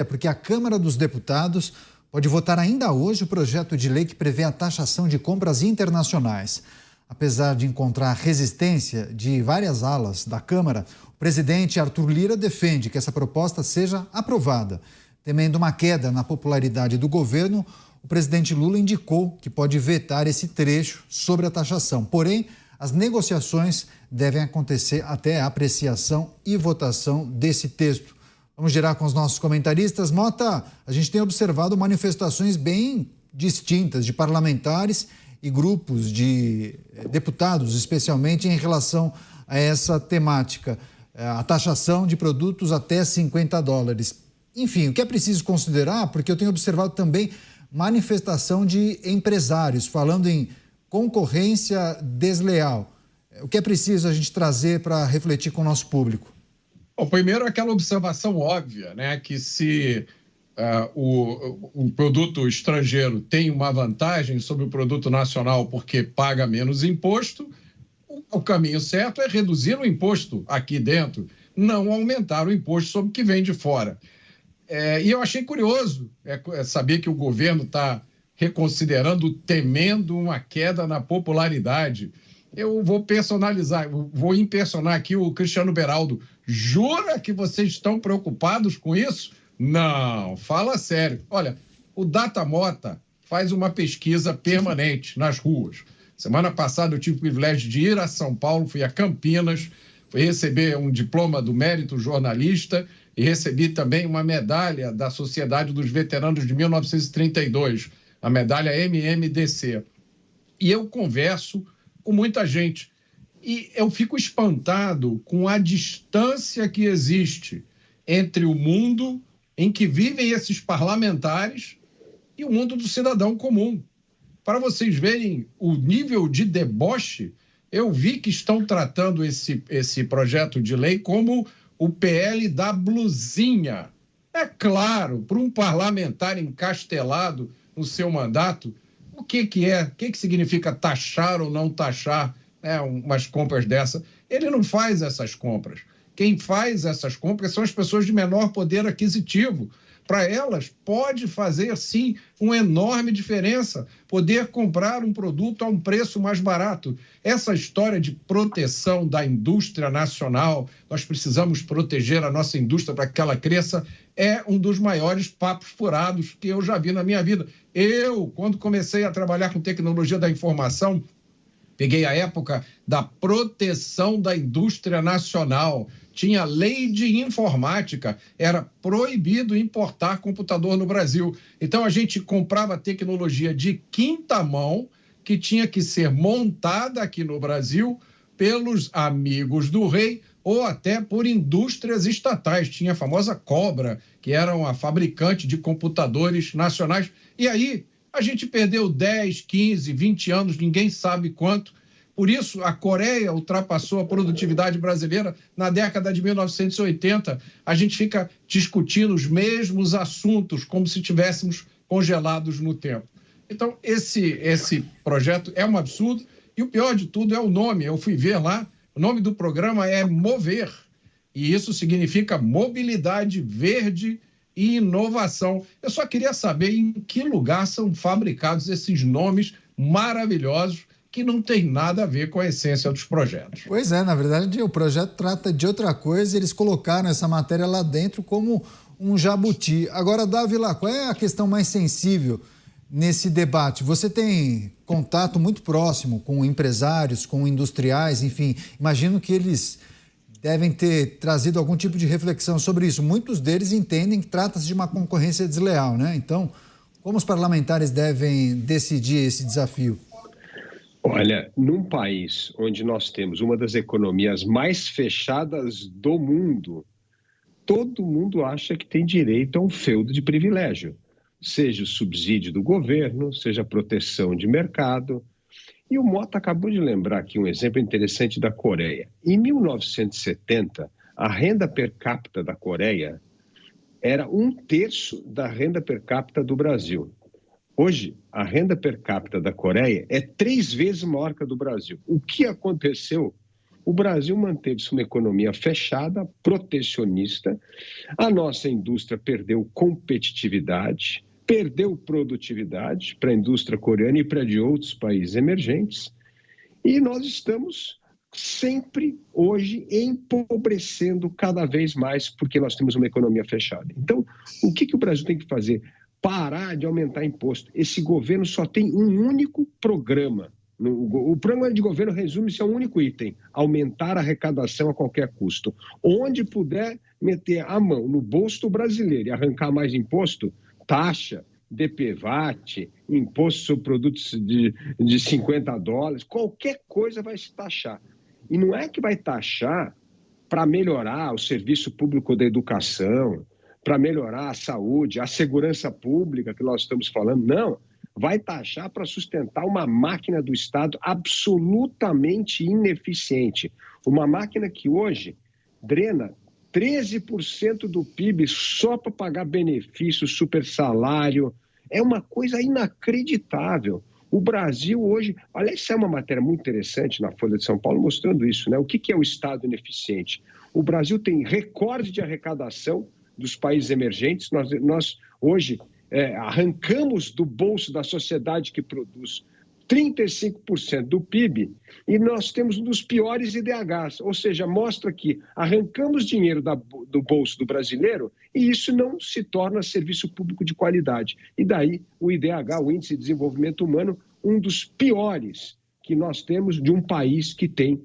É porque a Câmara dos Deputados pode votar ainda hoje o projeto de lei que prevê a taxação de compras internacionais. Apesar de encontrar resistência de várias alas da Câmara, o presidente Arthur Lira defende que essa proposta seja aprovada. Temendo uma queda na popularidade do governo, o presidente Lula indicou que pode vetar esse trecho sobre a taxação. Porém, as negociações devem acontecer até a apreciação e votação desse texto. Vamos girar com os nossos comentaristas. Mota, a gente tem observado manifestações bem distintas de parlamentares e grupos de deputados, especialmente em relação a essa temática, a taxação de produtos até $50. Enfim, o que é preciso considerar, porque eu tenho observado também manifestação de empresários falando em concorrência desleal. O que é preciso a gente trazer para refletir com o nosso público? Bom, primeiro, aquela observação óbvia, né, que se o produto estrangeiro tem uma vantagem sobre o produto nacional porque paga menos imposto, o caminho certo é reduzir o imposto aqui dentro, não aumentar o imposto sobre o que vem de fora. E eu achei curioso saber que o governo está reconsiderando, temendo uma queda na popularidade. Eu vou personalizar, vou impersonar aqui o Cristiano Beraldo. Jura que vocês estão preocupados com isso? Não, fala sério. Olha, o Datamota faz uma pesquisa permanente nas ruas. Semana passada eu tive o privilégio de ir a São Paulo, fui a Campinas, fui receber um diploma do mérito jornalista e recebi também uma medalha da Sociedade dos Veteranos de 1932, a medalha MMDC. E eu converso com muita gente e eu fico espantado com a distância que existe entre o mundo em que vivem esses parlamentares e o mundo do cidadão comum. Para vocês verem o nível de deboche, eu vi que estão tratando esse projeto de lei como o PL da blusinha. É claro, para um parlamentar encastelado no seu mandato, o que significa taxar ou não taxar umas compras dessa? Ele não faz essas compras. Quem faz essas compras são as pessoas de menor poder aquisitivo. Para elas, pode fazer, sim, uma enorme diferença poder comprar um produto a um preço mais barato. Essa história de proteção da indústria nacional, nós precisamos proteger a nossa indústria para que ela cresça, é um dos maiores papos furados que eu já vi na minha vida. Eu, quando comecei a trabalhar com tecnologia da informação, peguei a época da proteção da indústria nacional. Tinha lei de informática, era proibido importar computador no Brasil. Então, a gente comprava tecnologia de quinta mão, que tinha que ser montada aqui no Brasil pelos amigos do rei ou até por indústrias estatais. Tinha a famosa Cobra, que era uma fabricante de computadores nacionais. E aí, a gente perdeu 10, 15, 20 anos, ninguém sabe quanto. Por isso, a Coreia ultrapassou a produtividade brasileira na década de 1980. A gente fica discutindo os mesmos assuntos, como se estivéssemos congelados no tempo. Então, esse projeto é um absurdo. E o pior de tudo é o nome. Eu fui ver lá, o nome do programa é Mover. E isso significa mobilidade verde e inovação. Eu só queria saber em que lugar são fabricados esses nomes maravilhosos que não tem nada a ver com a essência dos projetos. Pois é, na verdade o projeto trata de outra coisa, eles colocaram essa matéria lá dentro como um jabuti. Agora, Dávila, qual é a questão mais sensível nesse debate? Você tem contato muito próximo com empresários, com industriais, enfim, imagino que eles devem ter trazido algum tipo de reflexão sobre isso. Muitos deles entendem que trata-se de uma concorrência desleal, né? Então, como os parlamentares devem decidir esse desafio? Olha, num país onde nós temos uma das economias mais fechadas do mundo, todo mundo acha que tem direito a um feudo de privilégio, seja o subsídio do governo, seja a proteção de mercado. E o Mota acabou de lembrar aqui um exemplo interessante da Coreia. Em 1970, a renda per capita da Coreia era 1/3 da renda per capita do Brasil. Hoje, a renda per capita da Coreia é 3 vezes maior que a do Brasil. O que aconteceu? O Brasil manteve-se uma economia fechada, protecionista, a nossa indústria perdeu competitividade, perdeu produtividade para a indústria coreana e para de outros países emergentes, e nós estamos sempre, hoje, empobrecendo cada vez mais, porque nós temos uma economia fechada. Então, o que o Brasil tem que fazer? Parar de aumentar imposto. Esse governo só tem um único programa. O programa de governo resume-se a um único item: aumentar a arrecadação a qualquer custo. Onde puder meter a mão no bolso do brasileiro e arrancar mais imposto, taxa, DPVAT, imposto sobre produtos de $50, qualquer coisa vai se taxar. E não é que vai taxar para melhorar o serviço público da educação, para melhorar a saúde, a segurança pública que nós estamos falando, não. Vai taxar para sustentar uma máquina do Estado absolutamente ineficiente. Uma máquina que hoje drena 13% do PIB só para pagar benefício, super salário. É uma coisa inacreditável. O Brasil hoje... Olha, isso é uma matéria muito interessante na Folha de São Paulo mostrando isso, né? O que é o Estado ineficiente? O Brasil tem recorde de arrecadação dos países emergentes. Nós hoje... arrancamos do bolso da sociedade que produz 35% do PIB e nós temos um dos piores IDHs, ou seja, mostra que arrancamos dinheiro do bolso do brasileiro e isso não se torna serviço público de qualidade. E daí o IDH, o Índice de Desenvolvimento Humano, um dos piores que nós temos de um país que tem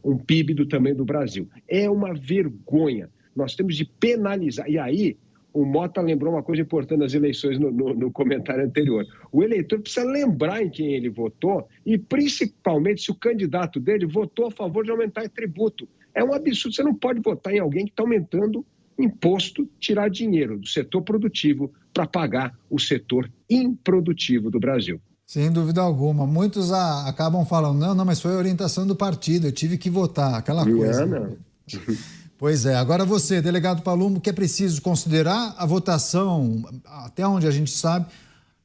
um PIB do tamanho do Brasil. É uma vergonha. Nós temos de penalizar. E aí... O Mota lembrou uma coisa importante nas eleições no comentário anterior. O eleitor precisa lembrar em quem ele votou e, principalmente, se o candidato dele votou a favor de aumentar o tributo. É um absurdo. Você não pode votar em alguém que está aumentando imposto, tirar dinheiro do setor produtivo para pagar o setor improdutivo do Brasil. Sem dúvida alguma. Muitos acabam falando, não, mas foi a orientação do partido, eu tive que votar, aquela coisa. Não. Pois é. Agora você, delegado Palumbo, que é preciso considerar a votação, até onde a gente sabe,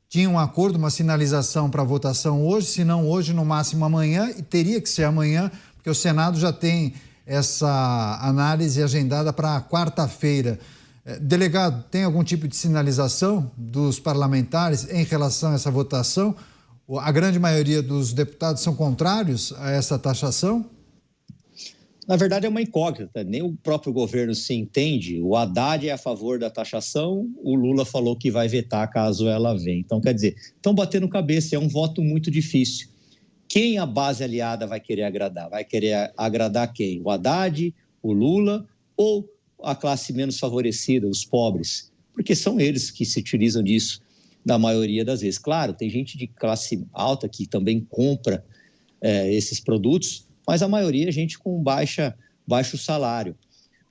tinha um acordo, uma sinalização para a votação hoje, se não hoje, no máximo amanhã, e teria que ser amanhã, porque o Senado já tem essa análise agendada para quarta-feira. Delegado, tem algum tipo de sinalização dos parlamentares em relação a essa votação? A grande maioria dos deputados são contrários a essa taxação? Na verdade, é uma incógnita, nem o próprio governo se entende. O Haddad é a favor da taxação, o Lula falou que vai vetar caso ela venha. Então, quer dizer, estão batendo cabeça, é um voto muito difícil. Quem a base aliada vai querer agradar? Vai querer agradar quem? O Haddad, o Lula ou a classe menos favorecida, os pobres? Porque são eles que se utilizam disso na maioria das vezes. Claro, tem gente de classe alta que também compra esses produtos, mas a maioria é gente com baixo salário,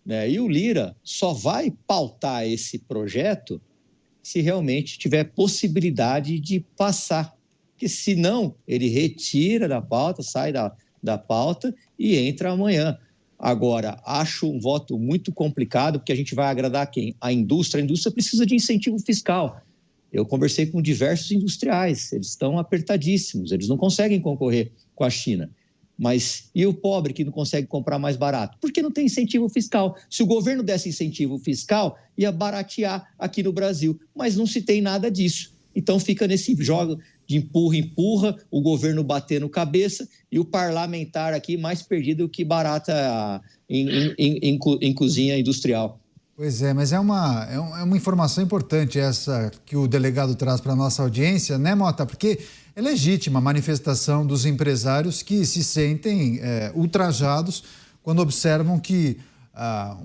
né? E o Lira só vai pautar esse projeto se realmente tiver possibilidade de passar, porque senão ele retira da pauta, sai da pauta e entra amanhã. Agora, acho um voto muito complicado, porque a gente vai agradar quem? A indústria precisa de incentivo fiscal. Eu conversei com diversos industriais, eles estão apertadíssimos, eles não conseguem concorrer com a China. Mas e o pobre que não consegue comprar mais barato? Porque não tem incentivo fiscal. Se o governo desse incentivo fiscal, ia baratear aqui no Brasil. Mas não se tem nada disso. Então fica nesse jogo de empurra, o governo batendo cabeça e o parlamentar aqui mais perdido que barata em cozinha industrial. Pois é, mas é uma informação importante essa que o delegado traz para a nossa audiência, né, Mota? Porque é legítima a manifestação dos empresários que se sentem ultrajados quando observam que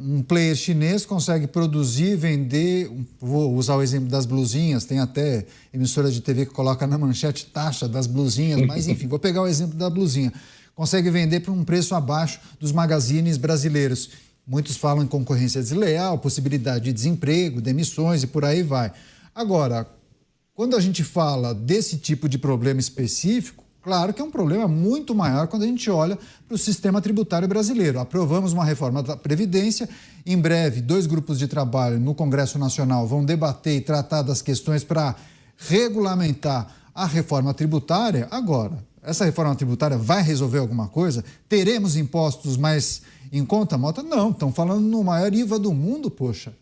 um player chinês consegue produzir, vender, vou usar o exemplo das blusinhas, tem até emissora de TV que coloca na manchete taxa das blusinhas, mas enfim, vou pegar o exemplo da blusinha. Consegue vender por um preço abaixo dos magazines brasileiros. Muitos falam em concorrência desleal, possibilidade de desemprego, demissões e por aí vai. Agora, quando a gente fala desse tipo de problema específico, claro que é um problema muito maior quando a gente olha para o sistema tributário brasileiro. Aprovamos uma reforma da Previdência. Em breve, 2 grupos de trabalho no Congresso Nacional vão debater e tratar das questões para regulamentar a reforma tributária. Agora, essa reforma tributária vai resolver alguma coisa? Teremos impostos mais em conta, Mota? Não, estão falando no maior IVA do mundo, poxa.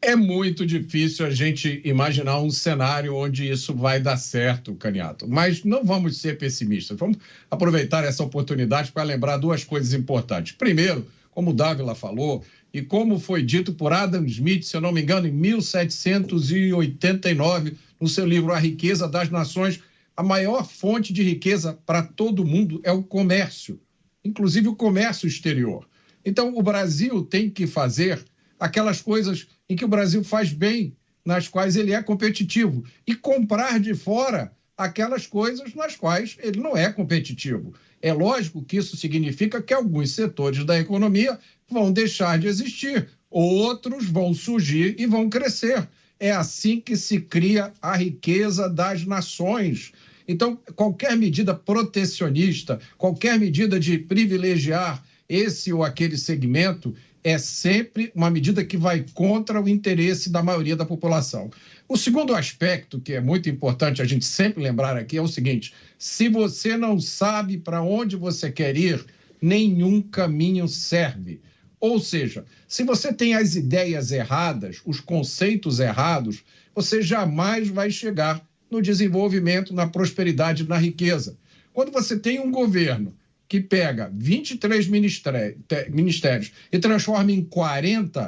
É muito difícil a gente imaginar um cenário onde isso vai dar certo, Caniato. Mas não vamos ser pessimistas. Vamos aproveitar essa oportunidade para lembrar duas coisas importantes. Primeiro, como o Dávila falou, e como foi dito por Adam Smith, se eu não me engano, em 1789, no seu livro A Riqueza das Nações, a maior fonte de riqueza para todo mundo é o comércio, inclusive o comércio exterior. Então, o Brasil tem que fazer aquelas coisas em que o Brasil faz bem, nas quais ele é competitivo, e comprar de fora aquelas coisas nas quais ele não é competitivo. É lógico que isso significa que alguns setores da economia vão deixar de existir, outros vão surgir e vão crescer. É assim que se cria a riqueza das nações. Então, qualquer medida protecionista, qualquer medida de privilegiar esse ou aquele segmento, é sempre uma medida que vai contra o interesse da maioria da população. O segundo aspecto, que é muito importante a gente sempre lembrar aqui, é o seguinte: se você não sabe para onde você quer ir, nenhum caminho serve. Ou seja, se você tem as ideias erradas, os conceitos errados, você jamais vai chegar no desenvolvimento, na prosperidade, na riqueza. Quando você tem um governo que pega 23 ministérios e transforma em 40,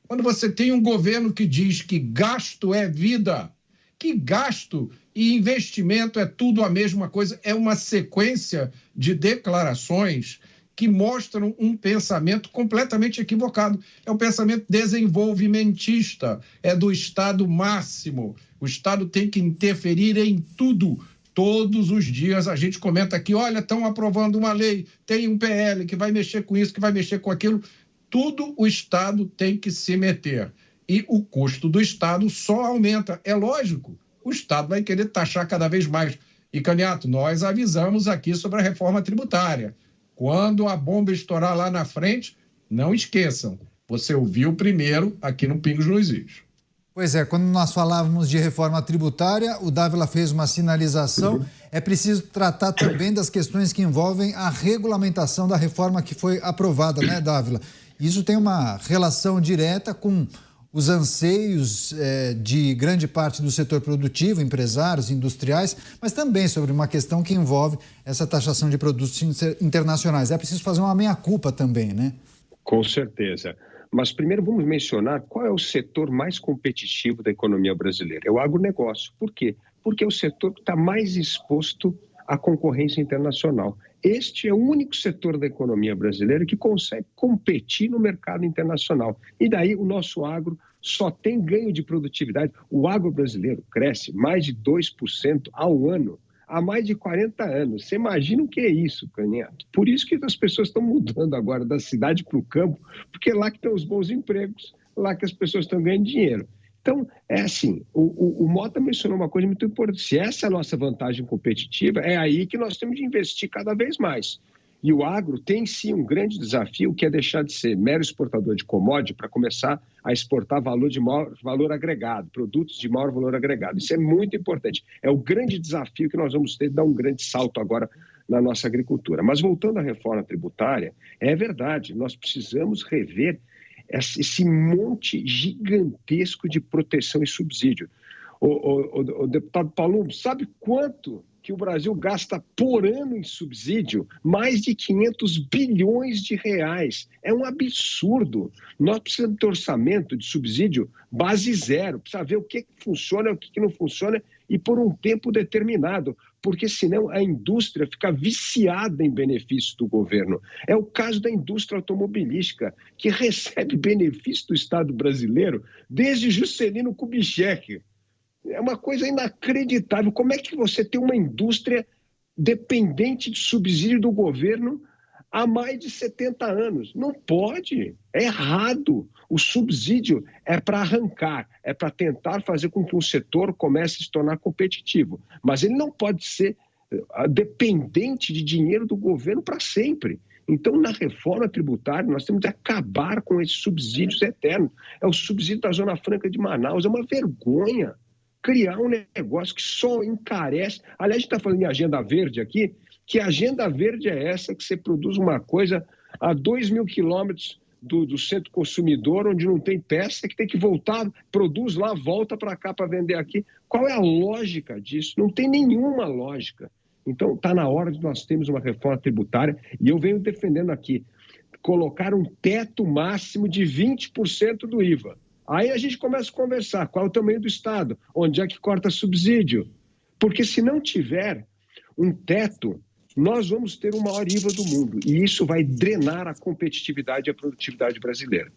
quando você tem um governo que diz que gasto é vida, que gasto e investimento é tudo a mesma coisa, é uma sequência de declarações que mostram um pensamento completamente equivocado. É um pensamento desenvolvimentista, é do Estado máximo. O Estado tem que interferir em tudo. Todos os dias a gente comenta aqui, olha, estão aprovando uma lei, tem um PL que vai mexer com isso, que vai mexer com aquilo. Tudo o Estado tem que se meter. E o custo do Estado só aumenta. É lógico, o Estado vai querer taxar cada vez mais. E, Caniato, nós avisamos aqui sobre a reforma tributária. Quando a bomba estourar lá na frente, não esqueçam, você ouviu primeiro aqui no Pingos nos Is. Pois é, quando nós falávamos de reforma tributária, o Dávila fez uma sinalização. É preciso tratar também das questões que envolvem a regulamentação da reforma que foi aprovada, né, Dávila? Isso tem uma relação direta com os anseios de grande parte do setor produtivo, empresários, industriais, mas também sobre uma questão que envolve essa taxação de produtos internacionais. É preciso fazer uma meia-culpa também, né? Com certeza. Mas primeiro vamos mencionar qual é o setor mais competitivo da economia brasileira. É o agronegócio. Por quê? Porque é o setor que está mais exposto à concorrência internacional. Este é o único setor da economia brasileira que consegue competir no mercado internacional. E daí o nosso agro só tem ganho de produtividade. O agro brasileiro cresce mais de 2% ao ano há mais de 40 anos. Você imagina o que é isso, Caniato? Por isso que as pessoas estão mudando agora da cidade para o campo, porque é lá que estão os bons empregos, lá que as pessoas estão ganhando dinheiro. Então, é assim, o Mota mencionou uma coisa muito importante. Se essa é a nossa vantagem competitiva, é aí que nós temos de investir cada vez mais. E o agro tem, sim, um grande desafio, que é deixar de ser mero exportador de commodity para começar a exportar valor de maior valor agregado, produtos de maior valor agregado. Isso é muito importante. É o grande desafio que nós vamos ter de dar um grande salto agora na nossa agricultura. Mas voltando à reforma tributária, é verdade, nós precisamos rever esse monte gigantesco de proteção e subsídio. O deputado Palumbo, sabe quanto que o Brasil gasta por ano em subsídio? Mais de 500 bilhões de reais. É um absurdo. Nós precisamos ter orçamento de subsídio base zero. Precisa ver o que funciona e o que não funciona e por um tempo determinado, porque senão a indústria fica viciada em benefícios do governo. É o caso da indústria automobilística, que recebe benefício do Estado brasileiro desde Juscelino Kubitschek. É uma coisa inacreditável. Como é que você tem uma indústria dependente de subsídio do governo há mais de 70 anos? Não pode. É errado. O subsídio é para arrancar, é para tentar fazer com que um setor comece a se tornar competitivo. Mas ele não pode ser dependente de dinheiro do governo para sempre. Então, na reforma tributária, nós temos de acabar com esses subsídios eternos. É o subsídio da Zona Franca de Manaus. É uma vergonha. criar um negócio que só encarece. Aliás, a gente está falando em agenda verde aqui, que agenda verde é essa que você produz uma coisa a 2.000 quilômetros do centro consumidor, onde não tem peça, que tem que voltar, produz lá, volta para cá para vender aqui. Qual é a lógica disso? Não tem nenhuma lógica. Então, está na hora de nós termos uma reforma tributária, e eu venho defendendo aqui, colocar um teto máximo de 20% do IVA. Aí a gente começa a conversar, qual é o tamanho do Estado, onde é que corta subsídio. Porque se não tiver um teto, nós vamos ter o maior IVA do mundo, e isso vai drenar a competitividade e a produtividade brasileira.